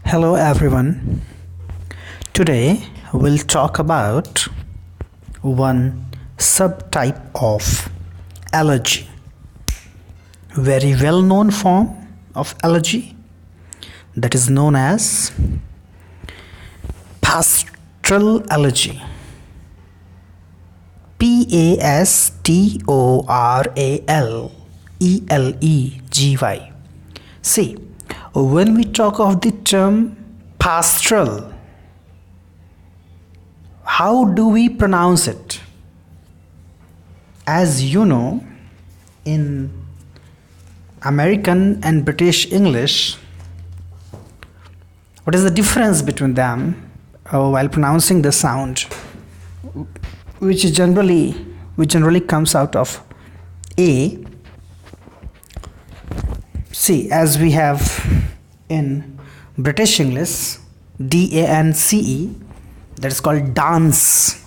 Hello everyone. Today we'll talk about one subtype of elegy. Very well known form of elegy that is known as Pastoral Elegy. Pastoral Elegy. See, when we talk of the term pastoral, how do we pronounce it? As you know, in American and British English, what is the difference between them while pronouncing the sound, which generally comes out of A? See, as we have in British English, DANCE, that is called dance.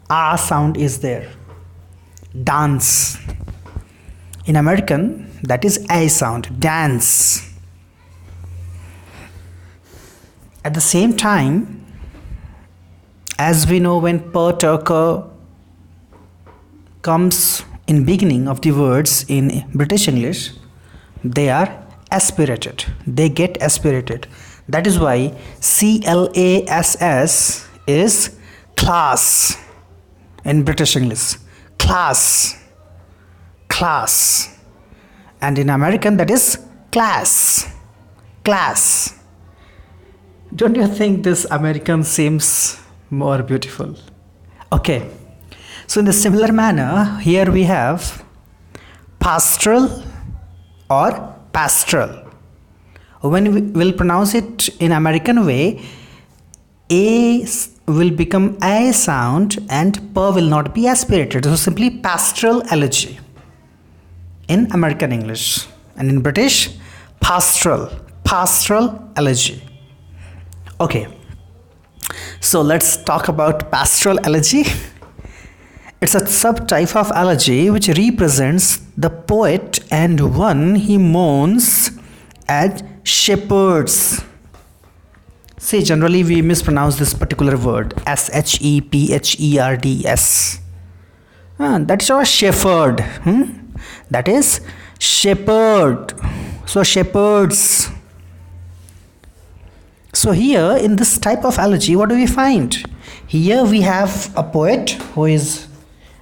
A sound is there. Dance. In American, that is A sound, dance. At the same time, as we know, when per turker comes in beginning of the words in British English, they are aspirated. They get aspirated. That is why CLASS is class in British English. Class. And in American, that is class. Don't you think this American seems more beautiful? Okay. So in the similar manner, here we have pastoral or pastoral. When we will pronounce it in American way, A will become A sound and per will not be aspirated. So simply pastoral elegy in American English, and in British, pastoral elegy. Okay, so let's talk about pastoral elegy. It's a subtype of elegy which represents the poet and one he mourns as shepherds. See, generally we mispronounce this particular word, SHEPHERDS. That is our shepherd. That is shepherd. So shepherds. So here in this type of elegy, what do we find? Here we have a poet who is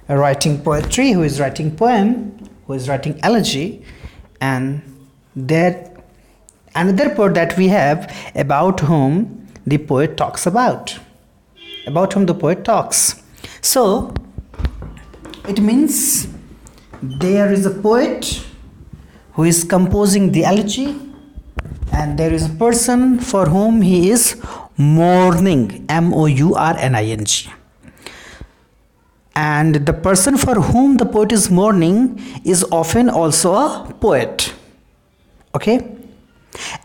writing poetry, who is writing poem, who is writing elegy, and there another poet that we have about whom the poet talks. So it means there is a poet who is composing the elegy, and there is a person for whom he is mourning, MOURNING. And the person for whom the poet is mourning is often also a poet. Okay?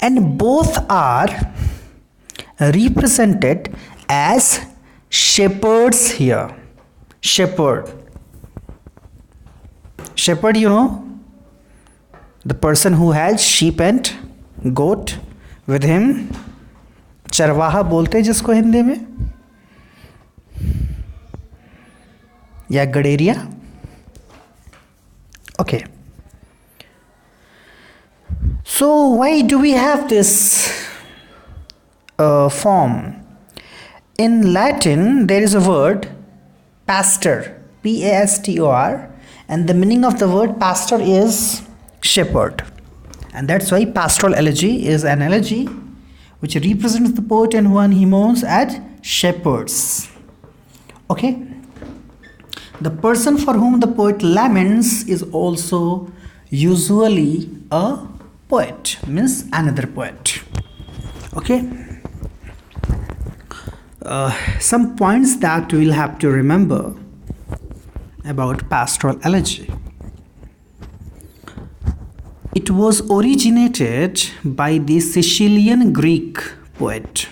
And both are represented as shepherds here. Shepherd, you know, the person who has sheep and goat with him. चरवाहा बोलते हैं जिसको हिंदी में, या गडेरिया. Okay. So why do we have this form? In Latin, there is a word pastor, PASTOR, and the meaning of the word pastor is shepherd. And that's why pastoral elegy is an elegy which represents the poet and one he mourns as shepherds. Okay? The person for whom the poet laments is also usually a poet, means another poet. Okay? Some points that we'll have to remember about pastoral elegy. It was originated by the Sicilian Greek poet.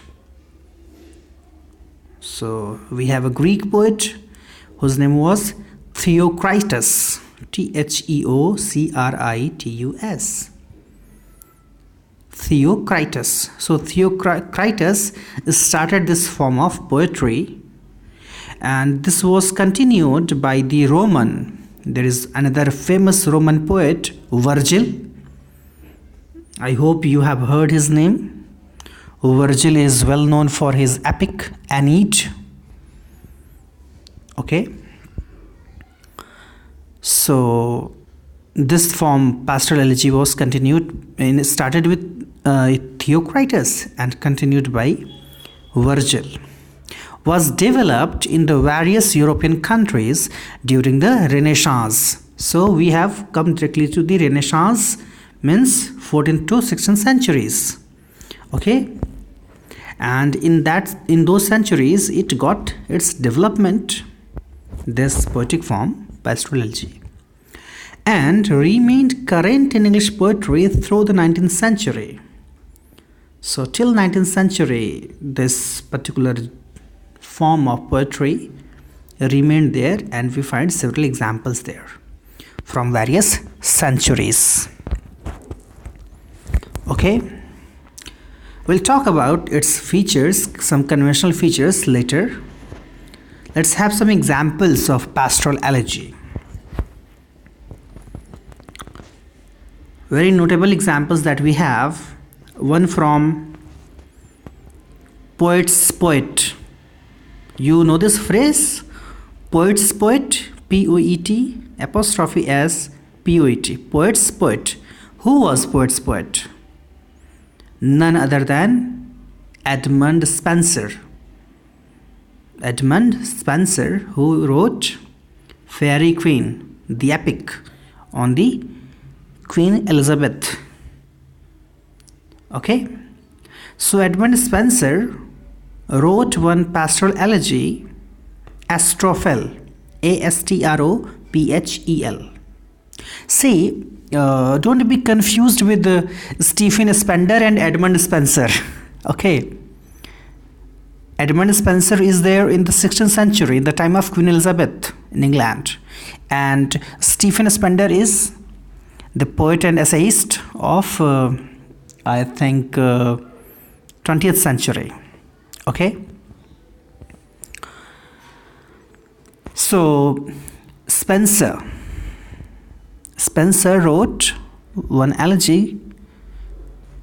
So we have a Greek poet whose name was Theocritus, Theocritus. Theocritus. So Theocritus started this form of poetry, and this was continued by the Roman. There is another famous Roman poet, Virgil. I hope you have heard his name. Virgil is well known for his epic Aeneid. Okay. So this form, Pastoral Elegy, was continued and started with Theocritus and continued by Virgil. Was developed in the various European countries during the Renaissance. So we have come directly to the Renaissance, means 14th to 16th centuries. Okay, and in those centuries it got its development, this poetic form, Pastoral Elegy, and remained current in English poetry through the 19th century. So till 19th century, this particular form of poetry remained there, and we find several examples there from various centuries. Okay, we'll talk about its features, some conventional features later. Let's have some examples of Pastoral Elegy. Very notable examples that we have, one from Poet's Poet. You know this phrase, Poet's Poet, P-O-E-T, apostrophe S, P-O-E-T, Poet's Poet. Who was Poet's Poet? None other than Edmund Spencer. Edmund Spencer, who wrote Fairy Queen, the epic on the Queen Elizabeth. Okay, so Edmund Spencer wrote one pastoral elegy, Astrophel, A-S-T-R-O-P-H-E-L. See, don't be confused with Stephen Spender and Edmund Spencer. Okay, Edmund Spencer is there in the 16th century, in the time of Queen Elizabeth in England, and Stephen Spender is the poet and essayist of I think 20th century. Okay, so Spencer wrote one elegy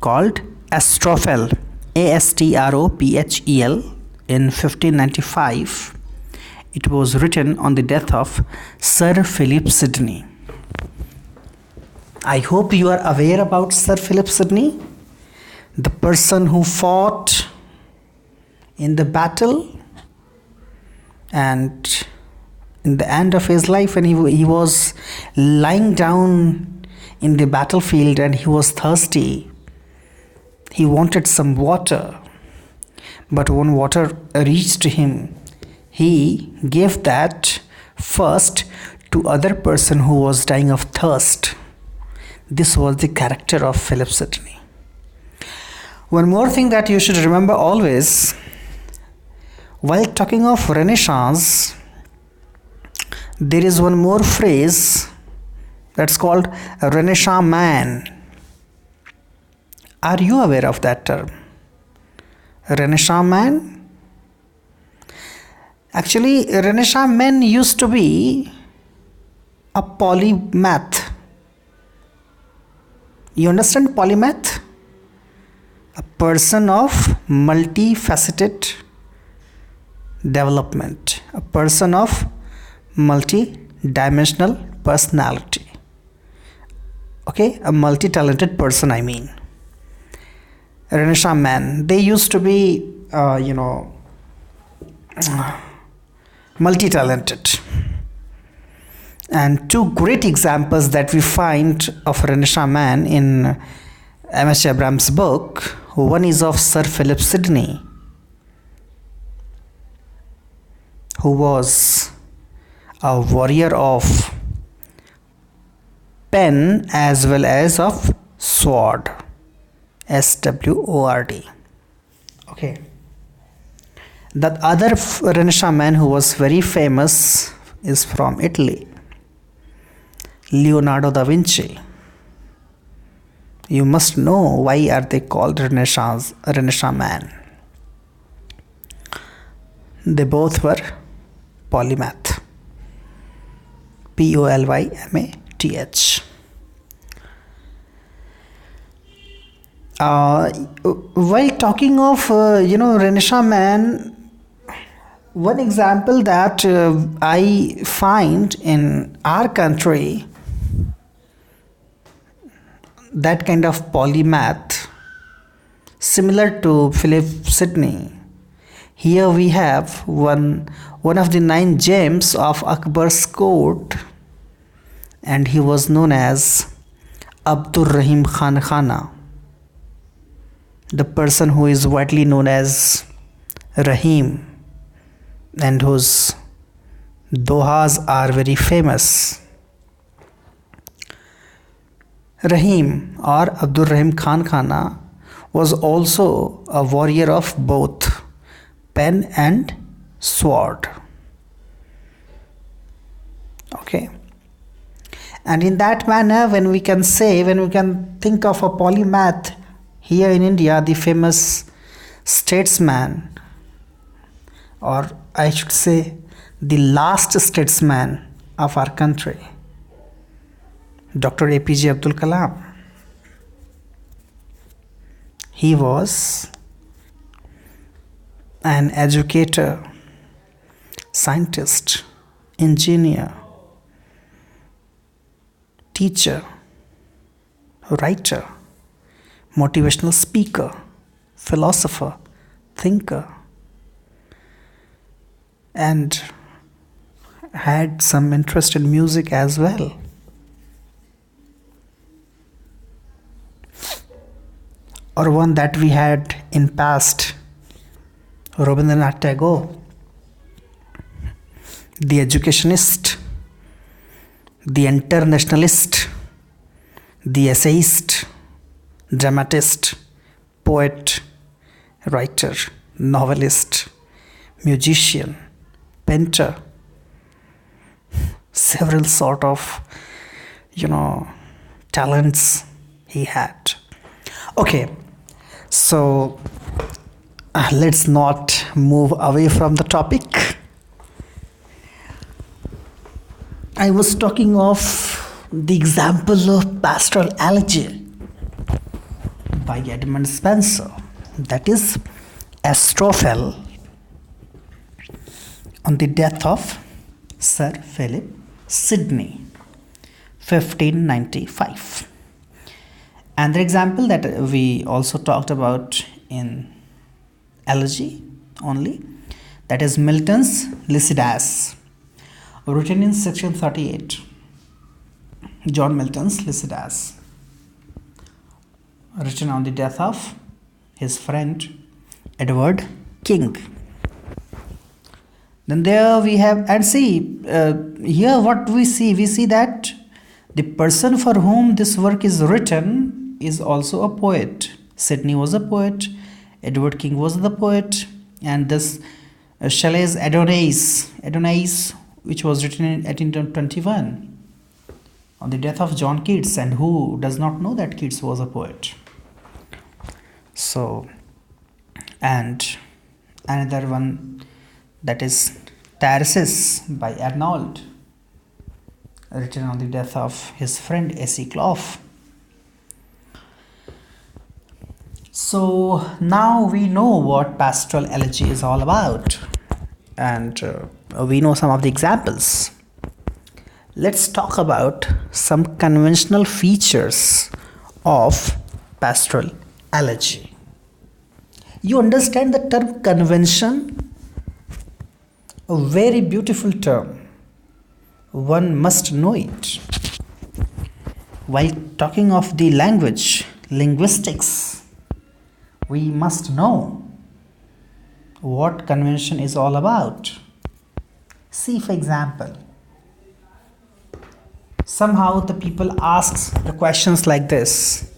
called Astrophel, A-S-T-R-O-P-H-E-L, in 1595. It was written on the death of Sir Philip Sidney. I hope you are aware about Sir Philip Sidney, the person who fought in the battle, and in the end of his life, when he was lying down in the battlefield and he was thirsty, he wanted some water, but when water reached him, he gave that first to other person who was dying of thirst. This was the character of Philip Sidney. One more thing that you should remember always, while talking of Renaissance, there is one more phrase that's called Renisha Man. Are you aware of that term? Renisha Man? Actually, Renisha Man used to be a polymath. You understand polymath? A person of multifaceted development, a person of multi-dimensional personality. Okay, a multi-talented person, I mean. Renisha Man, they used to be, multi-talented. And two great examples that we find of Renisha Man in M.S. Abraham's book. One is of Sir Philip Sidney, who was a warrior of pen as well as of sword, S-W-O-R-D. Okay. The other Renisha Man who was very famous is from Italy, Leonardo da Vinci. You must know why are they called Renisha Man. They both were polymath. Polymath. While talking of Renisha Man, one example that I find in our country, that kind of polymath, similar to Philip Sidney. Here we have one of the 9 gems of Akbar's court, and he was known as Rahim Khana, the person who is widely known as Rahim, and whose dohas are very famous. Rahim or Abdur Rahim Khan Khana was also a warrior of both pen and sword. Okay. And in that manner, when we can think of a polymath here in India, the famous statesman, or I should say the last statesman of our country, Dr. APJ Abdul Kalam. He was an educator, scientist, engineer, teacher, writer, motivational speaker, philosopher, thinker, and had some interest in music as well. Or one that we had in past, Rabindranath Tagore, the educationist, the internationalist, the essayist, dramatist, poet, writer, novelist, musician, painter, several sort of talents he had. Okay, so let's not move away from the topic. I was talking of the example of Pastoral Elegy by Edmund Spencer, that is Astrophel, on the death of Sir Philip Sidney, 1595. Another example that we also talked about in Elegy only, that is Milton's Lycidas, written in 1638. John Milton's Lycidas, written on the death of his friend Edward King. Then there we have, and see, here what we see that the person for whom this work is written is also a poet. Sidney was a poet, Edward King was the poet, and this Shelley's Adonais, which was written in 1821 on the death of John Keats, and who does not know that Keats was a poet? So, and another one, that is Tircis by Arnold, written on the death of his friend A.C. Clough. So now we know what Pastoral Elegy is all about, and we know some of the examples. Let's talk about some conventional features of Pastoral Elegy. You understand the term convention? A very beautiful term. One must know it. While talking of the language, linguistics, we must know what convention is all about. See, for example, somehow the people ask the questions like this.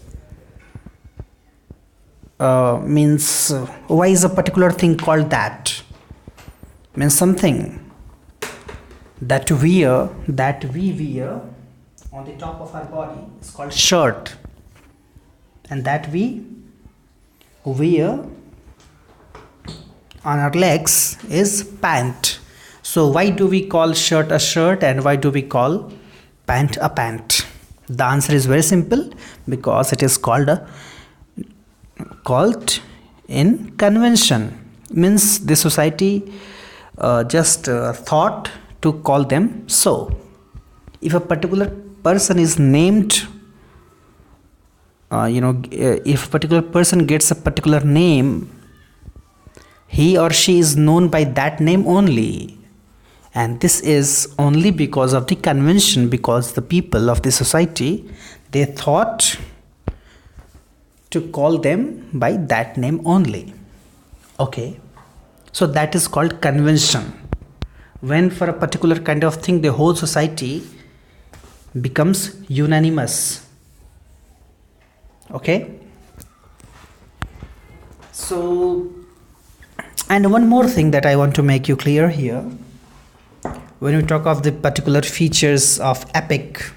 Why is a particular thing called that? Means something that we wear on the top of our body is called shirt. and that we wear on our legs is pant. So why do we call shirt a shirt and why do we call pant a pant? The answer is very simple, because it is called in convention. Means the society just thought to call them so. If a particular person is named, if a particular person gets a particular name, he or she is known by that name only. And this is only because of the convention, because the people of the society, they thought to call them by that name only. Okay, so that is called convention. When for a particular kind of thing the whole society becomes unanimous. Okay, so, and one more thing that I want to make you clear here. When we talk of the particular features of epic,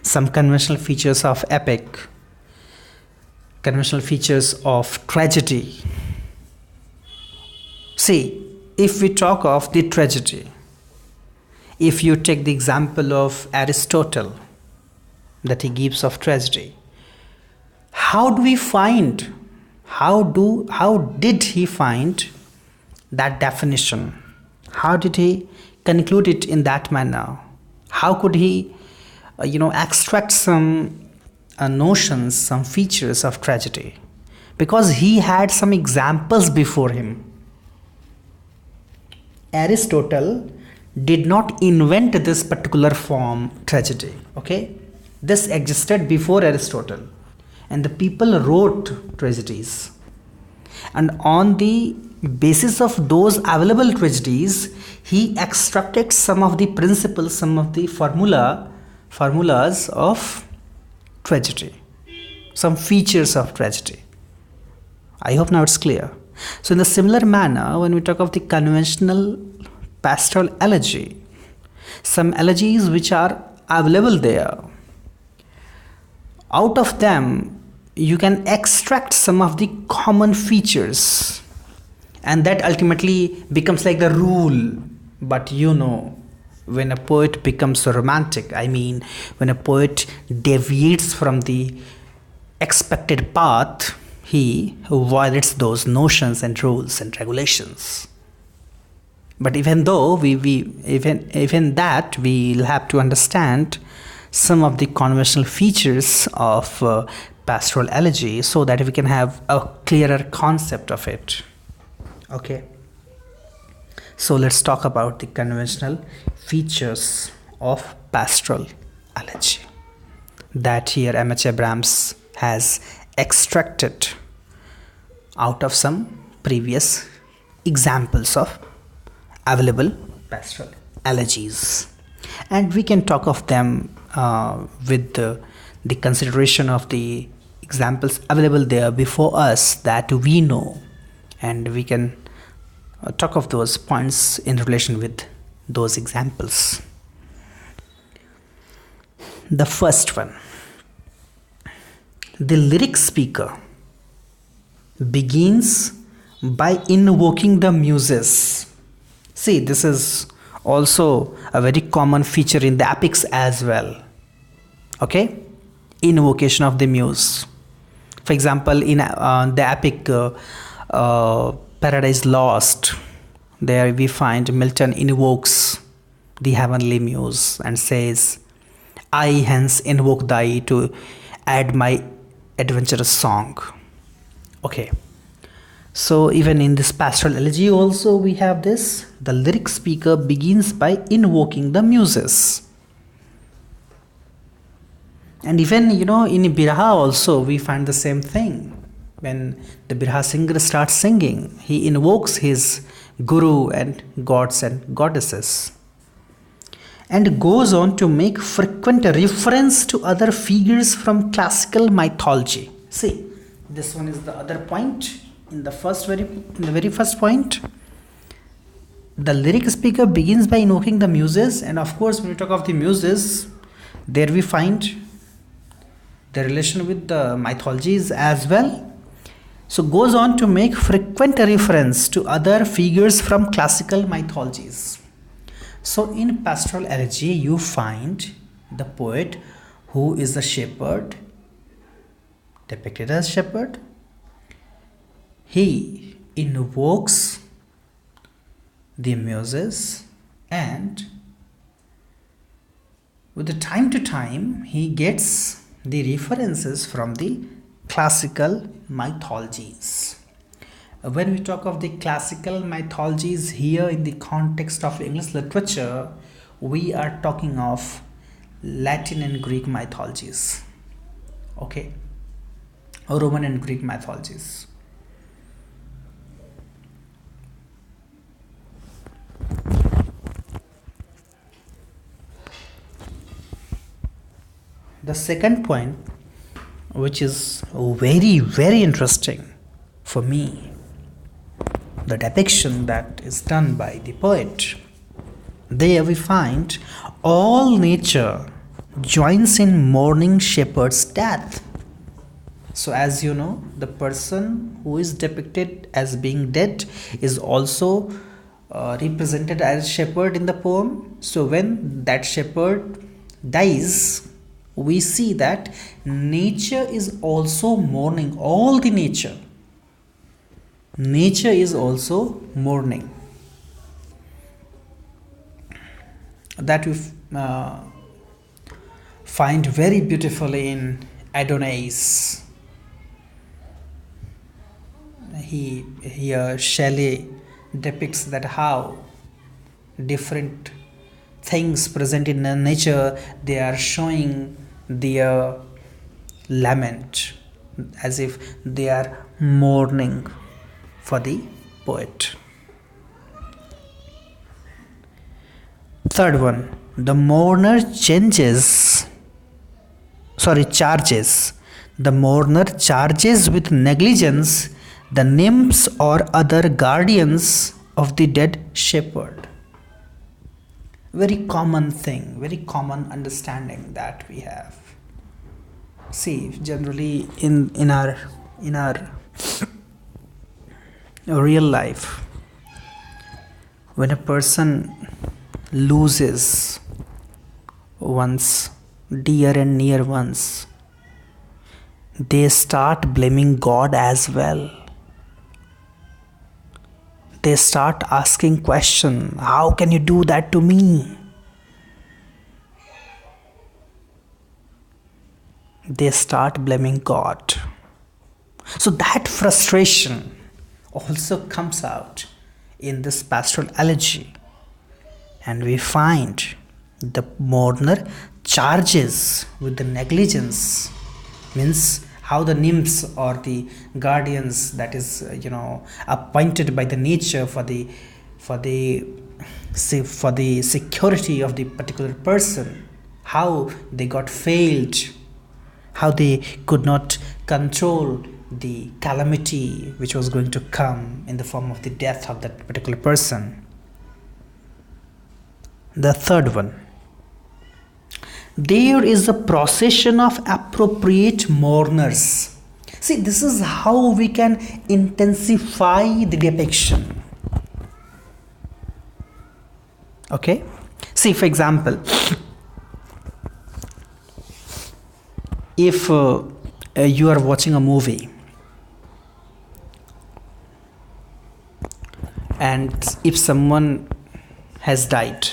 some conventional features of epic, conventional features of tragedy. See, if we talk of the tragedy, if you take the example of Aristotle that he gives of tragedy, how did he find that definition? How did he conclude it in that manner? How could he extract some notions, some features of tragedy? Because he had some examples before him. Aristotle did not invent this particular form, tragedy. Okay, this existed before Aristotle, and the people wrote tragedies, and on the basis of those available tragedies, he extracted some of the principles, some of the formulas of tragedy, some features of tragedy. I hope now it's clear. So in a similar manner, when we talk of the conventional pastoral elegy, some elegies which are available there, out of them you can extract some of the common features, and that ultimately becomes like the rule. But when a poet becomes romantic, when a poet deviates from the expected path, he violates those notions and rules and regulations. But even though even that we'll have to understand some of the conventional features of pastoral elegy, so that we can have a clearer concept of it. Okay, so let's talk about the conventional features of pastoral elegy that here M.H. Abrams has extracted out of some previous examples of available pastoral elegies, and we can talk of them with the consideration of the examples available there before us that we know, and we can talk of those points in relation with those examples. The first one, the lyric speaker begins by invoking the muses. See, this is also a very common feature in the epics as well. Okay, invocation of the muse. For example, in the epic Paradise Lost, there we find Milton invokes the heavenly muse and says, "I hence invoke thee to add my adventurous song." Okay, so even in this pastoral elegy also we have this, the lyric speaker begins by invoking the muses. And even in Biraha also we find the same thing. When the Biraha singer starts singing, he invokes his guru and gods and goddesses, and goes on to make frequent reference to other figures from classical mythology. See, this one is the other point. In the very first point, the lyric speaker begins by invoking the muses, and of course when we talk of the muses, there we find the relation with the mythologies as well. So goes on to make frequent reference to other figures from classical mythologies. So in Pastoral Elegy, you find the poet who is the shepherd, depicted as shepherd. He invokes the muses, and with the time to time he gets the references from the classical mythologies. When we talk of the classical mythologies here in the context of English literature, we are talking of Latin and Greek mythologies, okay, or Roman and Greek mythologies. The second point, which is very, very interesting for me, the depiction that is done by the poet. There we find all nature joins in mourning shepherd's death. So as you know, the person who is depicted as being dead is also represented as shepherd in the poem. So when that shepherd dies, we see that nature is also mourning. All the nature is also mourning. That we find very beautifully in Adonais. Here Shelley depicts that how different things present in nature, they are showing their lament, as if they are mourning for the poet. Third one, the mourner charges. The mourner charges with negligence the nymphs or other guardians of the dead shepherd. Very common thing, very common understanding that we have. See, generally in our real life, when a person loses one's dear and near ones, they start blaming God as well. They start asking questions, how can you do that to me? They start blaming God. So that frustration also comes out in this pastoral elegy. And we find the mourner charges with the negligence, means how the nymphs or the guardians that is appointed by the nature for the security of the particular person, how they got failed, how they could not control the calamity which was going to come in the form of the death of that particular person. The third one, there is a procession of appropriate mourners. See, this is how we can intensify the depiction. Okay? See, for example, if you are watching a movie and if someone has died,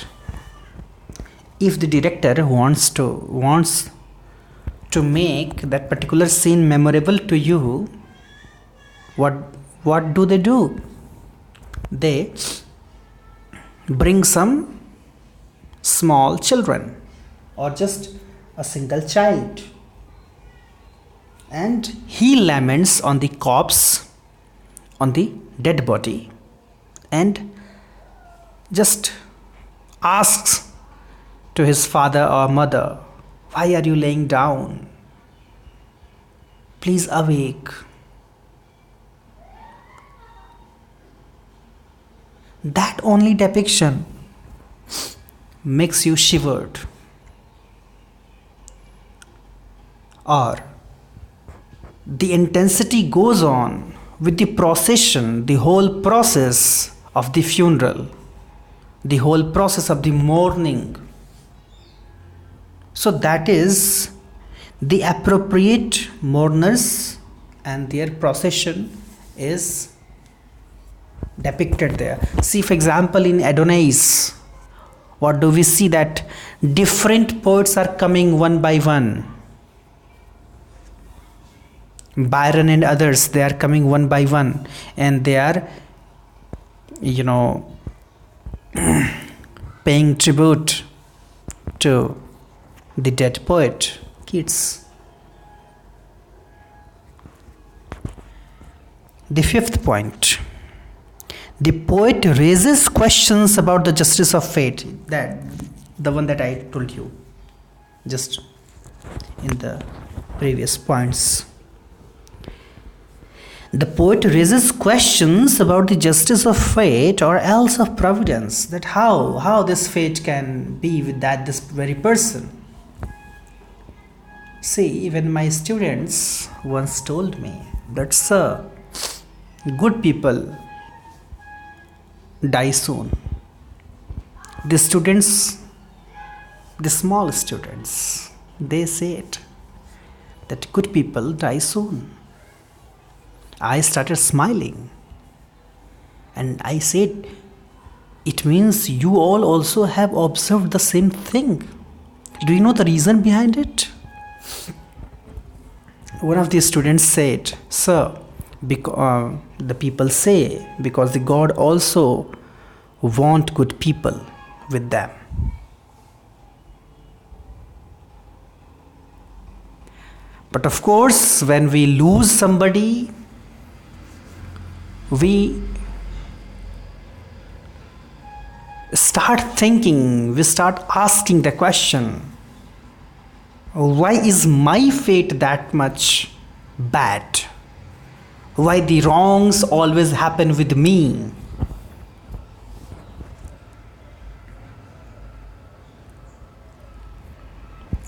if the director wants to make that particular scene memorable to you, what do? They bring some small children or just a single child, and he laments on the corpse, on the dead body, and just asks to his father or mother, why are you laying down? Please awake. That only depiction makes you shivered. or the intensity goes on with the procession, the whole process of the funeral, the whole process of the mourning. So that is the appropriate mourners, and their procession is depicted there. See, for example, in Adonais, what do we see? That different poets are coming one by one. Byron and others, they are coming one by one, and they are, paying tribute to the dead poet, Keats. The fifth point. The poet raises questions about the justice of fate. That the one that I told you just in the previous points. The poet raises questions about the justice of fate or else of providence. That how this fate can be with this very person. See, even my students once told me that, sir, good people die soon. The students, the small students, they say it, that good people die soon. I started smiling and I said, it means you all also have observed the same thing. Do you know the reason behind it? One of the students said, sir, the people say because the God also want good people with them. But of course, when we lose somebody, we start thinking, we start asking the question, why is my fate that much bad? Why the wrongs always happen with me?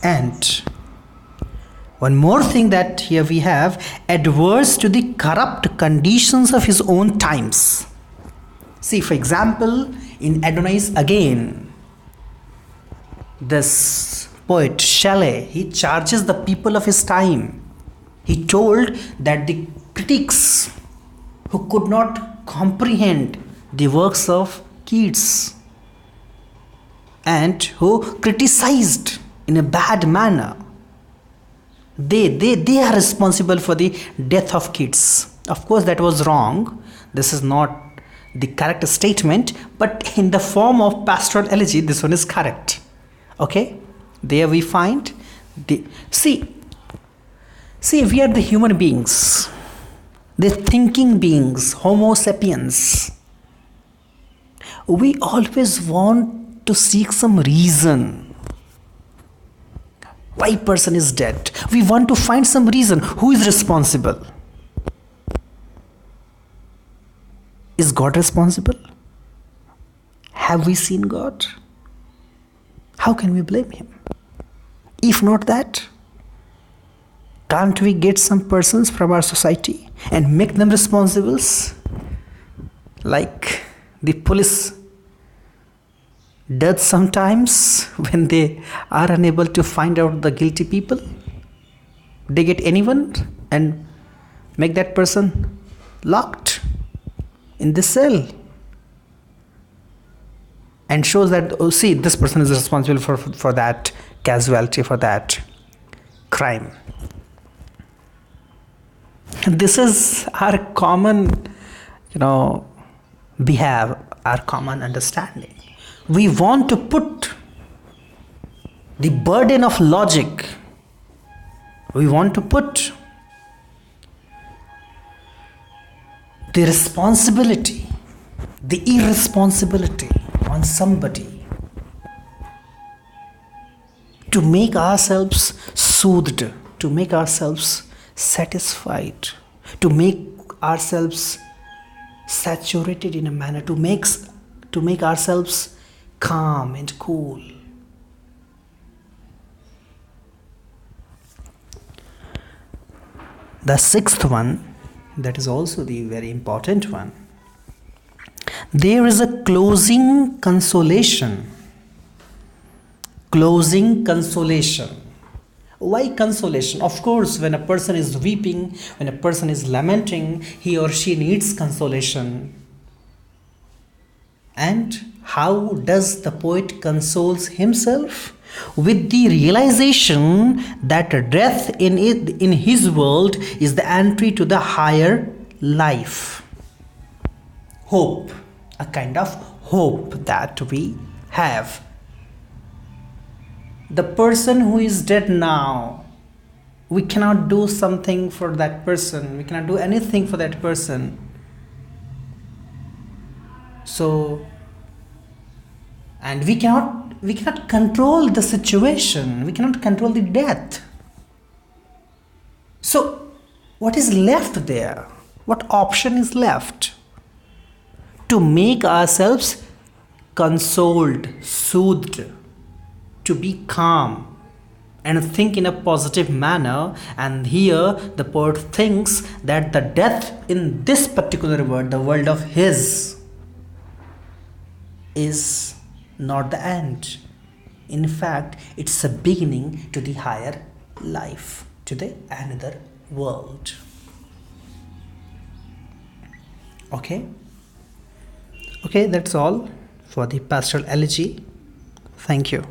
And one more thing that here we have, adverse to the corrupt conditions of his own times. See, for example, in Adonais again, this poet Shelley, he charges the people of his time. He told that the critics who could not comprehend the works of Keats and who criticized in a bad manner, they are responsible for the death of Keats. Of course, that was wrong. This is not the correct statement, but in the form of Pastoral Elegy, this one is correct. Okay? There we find the... See, we are the human beings. The thinking beings, Homo sapiens. We always want to seek some reason why person is dead. We want to find some reason. Who is responsible? Is God responsible? Have we seen God? How can we blame him? If not that, can't we get some persons from our society and make them responsible? Like the police does sometimes when they are unable to find out the guilty people. They get anyone and make that person locked in the cell and shows that, oh, see, this person is responsible for that casualty, for that crime. This is our common, we have our common understanding. We want to put the burden of logic, we want to put the responsibility, the irresponsibility on somebody to make ourselves soothed, to make ourselves satisfied, to make ourselves saturated in a manner, to make ourselves calm and cool. The sixth one, that is also the very important one. There is a closing consolation. Closing consolation. Why consolation? Of course, when a person is weeping, when a person is lamenting, he or she needs consolation. And how does the poet consoles himself? With the realization that death in his world is the entry to the higher life. Hope, a kind of hope that we have. The person who is dead now, we cannot do something for that person, we cannot do anything for that person. So, and we cannot control the situation, we cannot control the death. So what is left there? What option is left? To make ourselves consoled, soothed, to be calm and think in a positive manner. And here the poet thinks that the death in this particular world, the world of his, is not the end. In fact, it's a beginning to the higher life, to the another world. Okay, that's all for the Pastoral Elegy. Thank you.